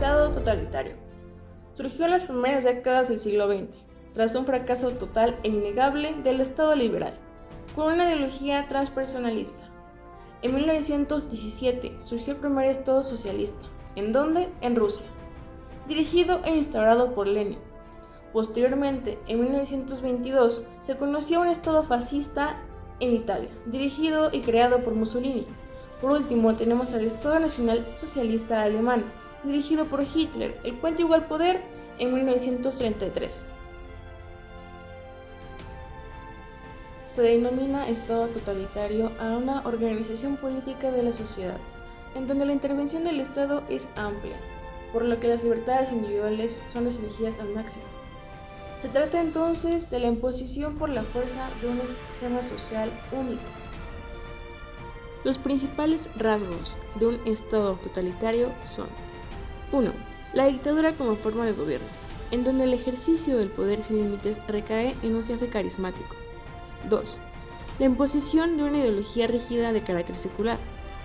Estado totalitario. Surgió en las primeras décadas del siglo XX, tras un fracaso total e innegable del Estado liberal, con una ideología transpersonalista. En 1917 surgió el primer Estado socialista. ¿En dónde? En Rusia, dirigido e instaurado por Lenin. Posteriormente, en 1922, se conoció un Estado fascista en Italia, dirigido y creado por Mussolini. Por último, tenemos al Estado Nacional Socialista Alemán, dirigido por Hitler, el cual llegó al poder en 1933. Se denomina Estado totalitario a una organización política de la sociedad, en donde la intervención del Estado es amplia, por lo que las libertades individuales son restringidas al máximo. Se trata entonces de la imposición por la fuerza de un esquema social único. Los principales rasgos de un Estado totalitario son: 1. La dictadura como forma de gobierno, en donde el ejercicio del poder sin límites recae en un jefe carismático. 2. La imposición de una ideología rígida de carácter secular,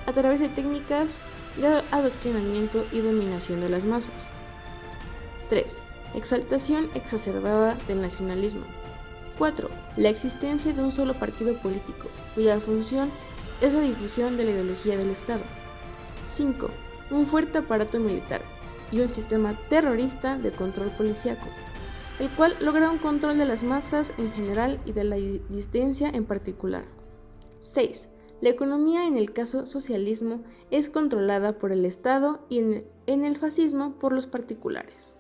a través de técnicas de adoctrinamiento y dominación de las masas. 3. Exaltación exacerbada del nacionalismo. 4. La existencia de un solo partido político, cuya función es la difusión de la ideología del Estado. 5. Un fuerte aparato militar y un sistema terrorista de control policíaco, el cual logra un control de las masas en general y de la disidencia en particular. 6. La economía en el caso socialismo es controlada por el Estado y en el fascismo por los particulares.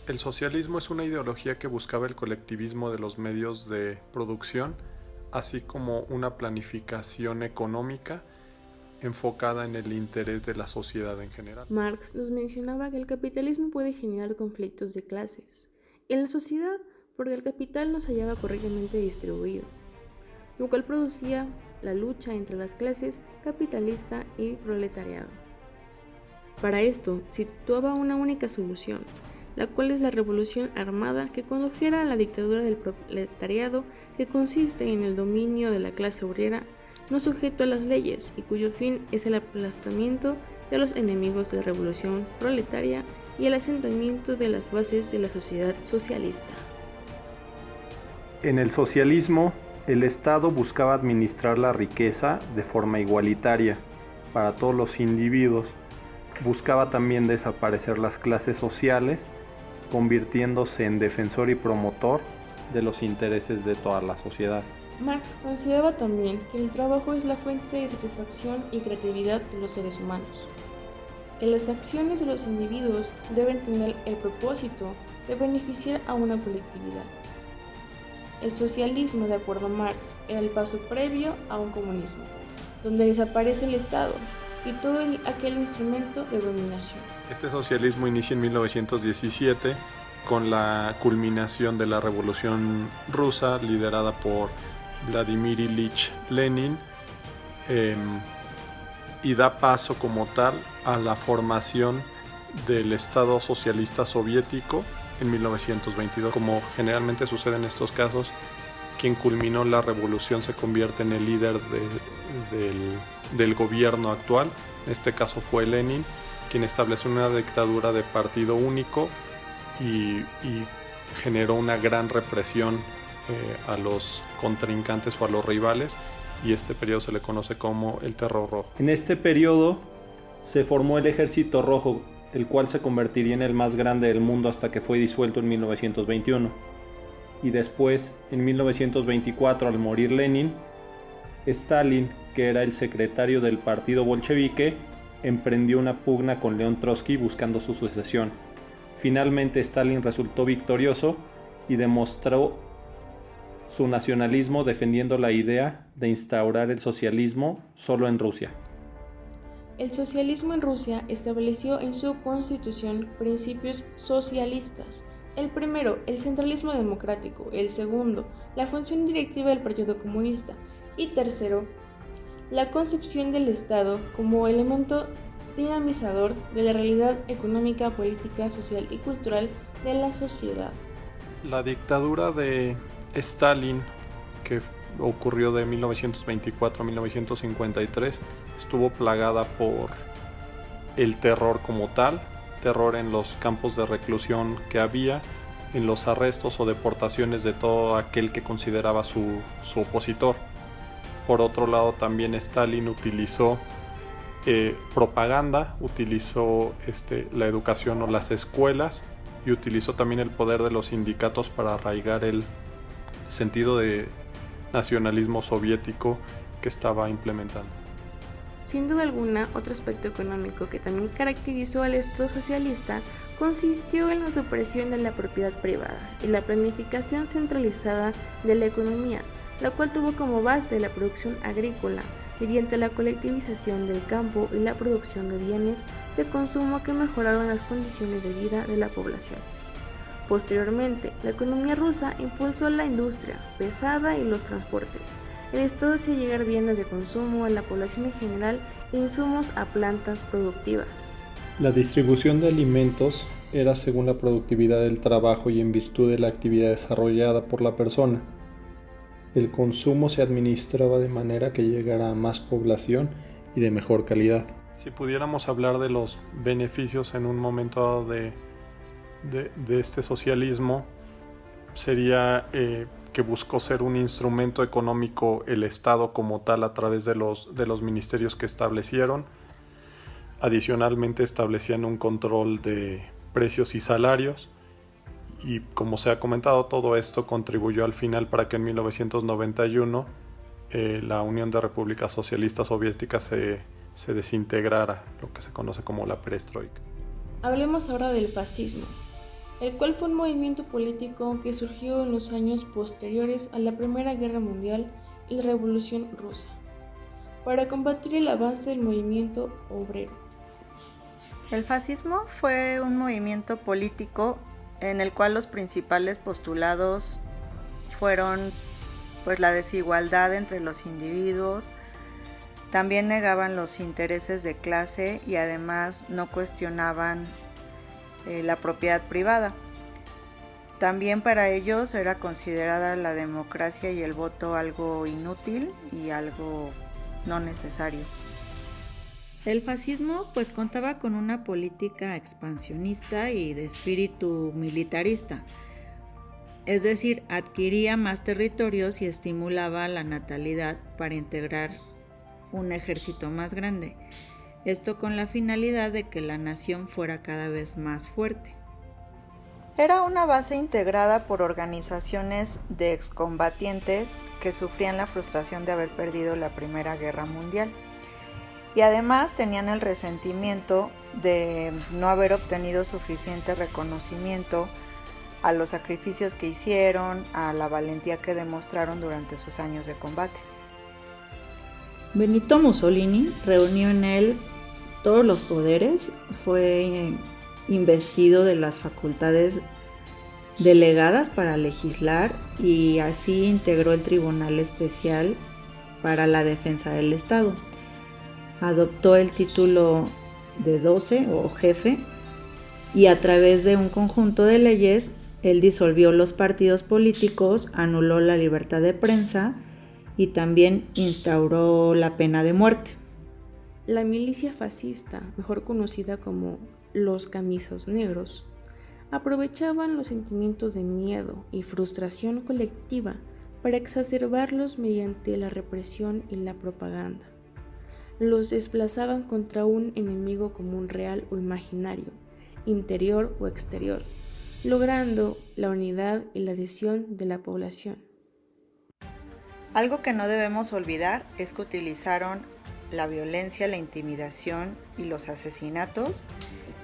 El socialismo es una ideología que buscaba el colectivismo de los medios de producción, así como una planificación económica enfocada en el interés de la sociedad en general. Marx nos mencionaba que el capitalismo puede generar conflictos de clases en la sociedad porque el capital no se hallaba correctamente distribuido, lo cual producía la lucha entre las clases capitalista y proletariado. Para esto situaba una única solución, la cual es la revolución armada que condujera a la dictadura del proletariado, que consiste en el dominio de la clase obrera no sujeto a las leyes y cuyo fin es el aplastamiento de los enemigos de la revolución proletaria y el asentamiento de las bases de la sociedad socialista. En el socialismo, el Estado buscaba administrar la riqueza de forma igualitaria para todos los individuos. Buscaba también desaparecer las clases sociales, convirtiéndose en defensor y promotor de los intereses de toda la sociedad. Marx consideraba también que el trabajo es la fuente de satisfacción y creatividad de los seres humanos, que las acciones de los individuos deben tener el propósito de beneficiar a una colectividad. El socialismo, de acuerdo a Marx, era el paso previo a un comunismo, donde desaparece el Estado y todo aquel instrumento de dominación. Este socialismo inicia en 1917 con la culminación de la Revolución Rusa liderada por Vladimir Ilich Lenin y da paso como tal a la formación del Estado Socialista Soviético en 1922. Como generalmente sucede en estos casos, quien culminó la revolución se convierte en el líder del gobierno actual. En este caso fue Lenin, quien estableció una dictadura de partido único y generó una gran represión a los contrincantes o a los rivales, y este periodo se le conoce como el Terror Rojo. En este periodo se formó el Ejército Rojo, el cual se convertiría en el más grande del mundo hasta que fue disuelto en 1921. Y después, en 1924, al morir Lenin, Stalin, que era el secretario del partido bolchevique, emprendió una pugna con León Trotsky buscando su sucesión. Finalmente Stalin resultó victorioso y demostró su nacionalismo defendiendo la idea de instaurar el socialismo solo en Rusia. El socialismo en Rusia estableció en su constitución principios socialistas. El primero, el centralismo democrático. El segundo, la función directiva del Partido Comunista. Y tercero, la concepción del Estado como elemento dinamizador de la realidad económica, política, social y cultural de la sociedad. La dictadura de Stalin, que ocurrió de 1924 a 1953, estuvo plagada por el terror como tal, terror en los campos de reclusión que había, en los arrestos o deportaciones de todo aquel que consideraba su opositor. Por otro lado, también Stalin utilizó propaganda, utilizó la educación o las escuelas, y utilizó también el poder de los sindicatos para arraigar el sentido de nacionalismo soviético que estaba implementando. Sin duda alguna, otro aspecto económico que también caracterizó al Estado socialista consistió en la supresión de la propiedad privada y la planificación centralizada de la economía, la cual tuvo como base la producción agrícola, mediante la colectivización del campo y la producción de bienes de consumo que mejoraron las condiciones de vida de la población. Posteriormente, la economía rusa impulsó la industria pesada y los transportes. El Estado hacía llegar bienes de consumo a la población en general e insumos a plantas productivas. La distribución de alimentos era según la productividad del trabajo y en virtud de la actividad desarrollada por la persona. El consumo se administraba de manera que llegara a más población y de mejor calidad. Si pudiéramos hablar de los beneficios en un momento dado de este socialismo, sería que buscó ser un instrumento económico el Estado como tal a través de los ministerios que establecieron. Adicionalmente establecían un control de precios y salarios, y como se ha comentado, todo esto contribuyó al final para que en 1991 la Unión de Repúblicas Socialistas Soviéticas se desintegrara, lo que se conoce como la perestroika. Hablemos ahora del fascismo, el cual fue un movimiento político que surgió en los años posteriores a la Primera Guerra Mundial y la Revolución Rusa, para combatir el avance del movimiento obrero. El fascismo fue un movimiento político en el cual los principales postulados fueron la desigualdad entre los individuos. También negaban los intereses de clase y además no cuestionaban la propiedad privada. También para ellos era considerada la democracia y el voto algo inútil y algo no necesario. El fascismo contaba con una política expansionista y de espíritu militarista, es decir, adquiría más territorios y estimulaba la natalidad para integrar un ejército más grande, esto con la finalidad de que la nación fuera cada vez más fuerte. Era una base integrada por organizaciones de excombatientes que sufrían la frustración de haber perdido la Primera Guerra Mundial. Y además tenían el resentimiento de no haber obtenido suficiente reconocimiento a los sacrificios que hicieron, a la valentía que demostraron durante sus años de combate. Benito Mussolini reunió en él todos los poderes, fue investido de las facultades delegadas para legislar y así integró el Tribunal Especial para la Defensa del Estado. Adoptó el título de 12 o jefe y a través de un conjunto de leyes él disolvió los partidos políticos, anuló la libertad de prensa y también instauró la pena de muerte. La milicia fascista, mejor conocida como los camisos negros, aprovechaban los sentimientos de miedo y frustración colectiva para exacerbarlos mediante la represión y la propaganda. Los desplazaban contra un enemigo común real o imaginario, interior o exterior, logrando la unidad y la adhesión de la población. Algo que no debemos olvidar es que utilizaron la violencia, la intimidación y los asesinatos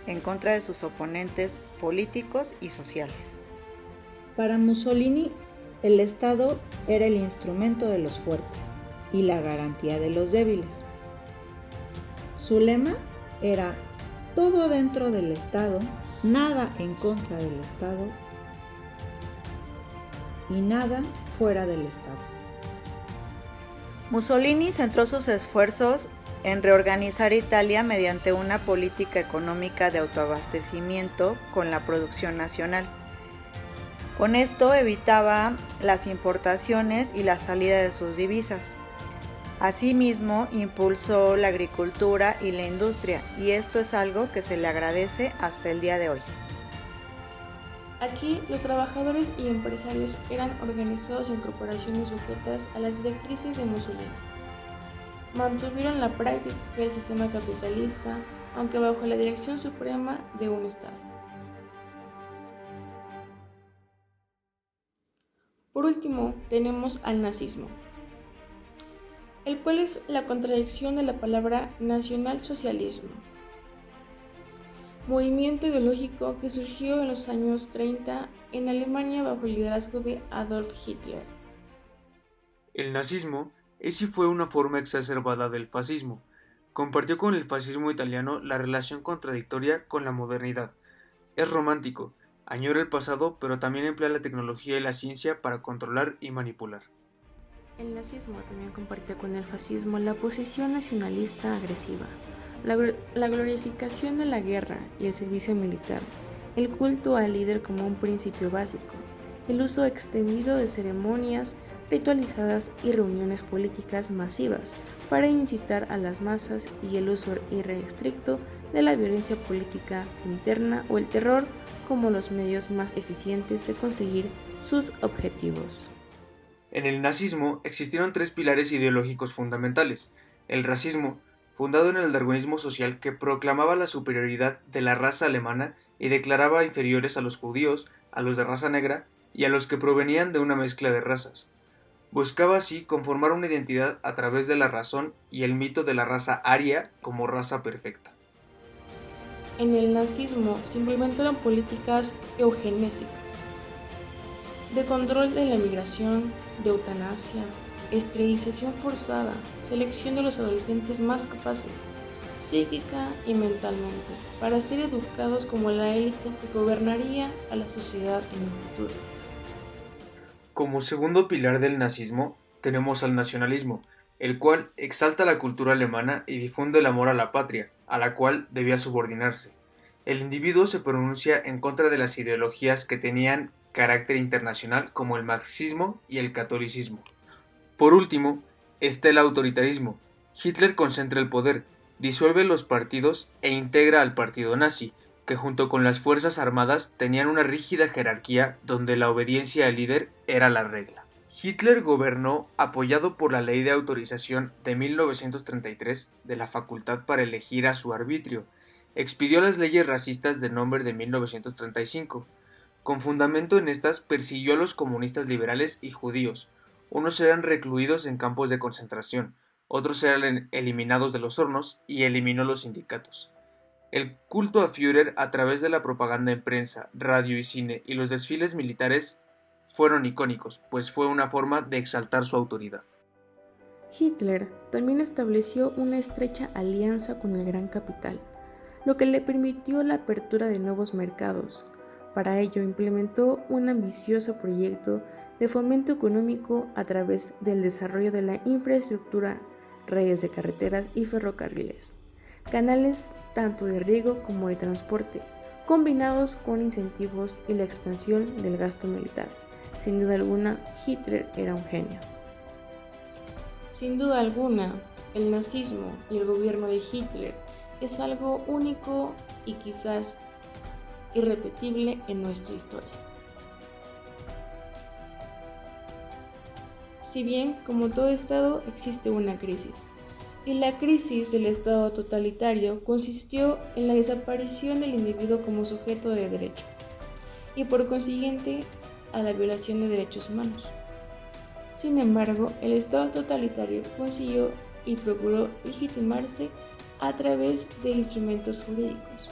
en contra de sus oponentes políticos y sociales. Para Mussolini, el Estado era el instrumento de los fuertes y la garantía de los débiles. Su lema era todo dentro del Estado, nada en contra del Estado y nada fuera del Estado. Mussolini centró sus esfuerzos en reorganizar Italia mediante una política económica de autoabastecimiento con la producción nacional. Con esto evitaba las importaciones y la salida de sus divisas. Asimismo, impulsó la agricultura y la industria, y esto es algo que se le agradece hasta el día de hoy. Aquí, los trabajadores y empresarios eran organizados en corporaciones sujetas a las directrices de Mussolini. Mantuvieron la práctica del sistema capitalista, aunque bajo la dirección suprema de un Estado. Por último, tenemos al nazismo, el cual es la contradicción de la palabra nacionalsocialismo, movimiento ideológico que surgió en los años 30 en Alemania bajo el liderazgo de Adolf Hitler. El nazismo es y fue una forma exacerbada del fascismo. Compartió con el fascismo italiano la relación contradictoria con la modernidad. Es romántico, añora el pasado, pero también emplea la tecnología y la ciencia para controlar y manipular. El nazismo también compartió con el fascismo la posición nacionalista agresiva, la glorificación de la guerra y el servicio militar, el culto al líder como un principio básico, el uso extendido de ceremonias ritualizadas y reuniones políticas masivas para incitar a las masas y el uso irrestricto de la violencia política interna o el terror como los medios más eficientes de conseguir sus objetivos. En el nazismo existieron tres pilares ideológicos fundamentales: el racismo, fundado en el darwinismo social que proclamaba la superioridad de la raza alemana y declaraba inferiores a los judíos, a los de raza negra y a los que provenían de una mezcla de razas. Buscaba así conformar una identidad a través de la razón y el mito de la raza aria como raza perfecta. En el nazismo se implementaron políticas eugenésicas, de control de la migración, de eutanasia, esterilización forzada, selección de los adolescentes más capaces, psíquica y mentalmente, para ser educados como la élite que gobernaría a la sociedad en el futuro. Como segundo pilar del nazismo tenemos al nacionalismo, el cual exalta la cultura alemana y difunde el amor a la patria, a la cual debía subordinarse. El individuo se pronuncia en contra de las ideologías que tenían carácter internacional como el marxismo y el catolicismo. Por último, está el autoritarismo. Hitler concentra el poder, disuelve los partidos e integra al partido nazi, que junto con las fuerzas armadas tenían una rígida jerarquía donde la obediencia al líder era la regla. Hitler gobernó apoyado por la Ley de Autorización de 1933 de la facultad para elegir a su arbitrio. Expidió las leyes racistas de Nuremberg de 1935. Con fundamento en estas persiguió a los comunistas liberales y judíos. Unos eran recluidos en campos de concentración, otros eran eliminados de los hornos y eliminó los sindicatos. El culto a Führer a través de la propaganda en prensa, radio y cine y los desfiles militares fueron icónicos, pues fue una forma de exaltar su autoridad. Hitler también estableció una estrecha alianza con el gran capital, lo que le permitió la apertura de nuevos mercados. Para ello implementó un ambicioso proyecto de fomento económico a través del desarrollo de la infraestructura, redes de carreteras y ferrocarriles, canales tanto de riego como de transporte, combinados con incentivos y la expansión del gasto militar. Sin duda alguna, Hitler era un genio. Sin duda alguna, el nazismo y el gobierno de Hitler es algo único y quizás irrepetible en nuestra historia. Si bien, como todo Estado, existe una crisis, y la crisis del Estado totalitario consistió en la desaparición del individuo como sujeto de derecho, y por consiguiente a la violación de derechos humanos. Sin embargo, el Estado totalitario consiguió y procuró legitimarse a través de instrumentos jurídicos,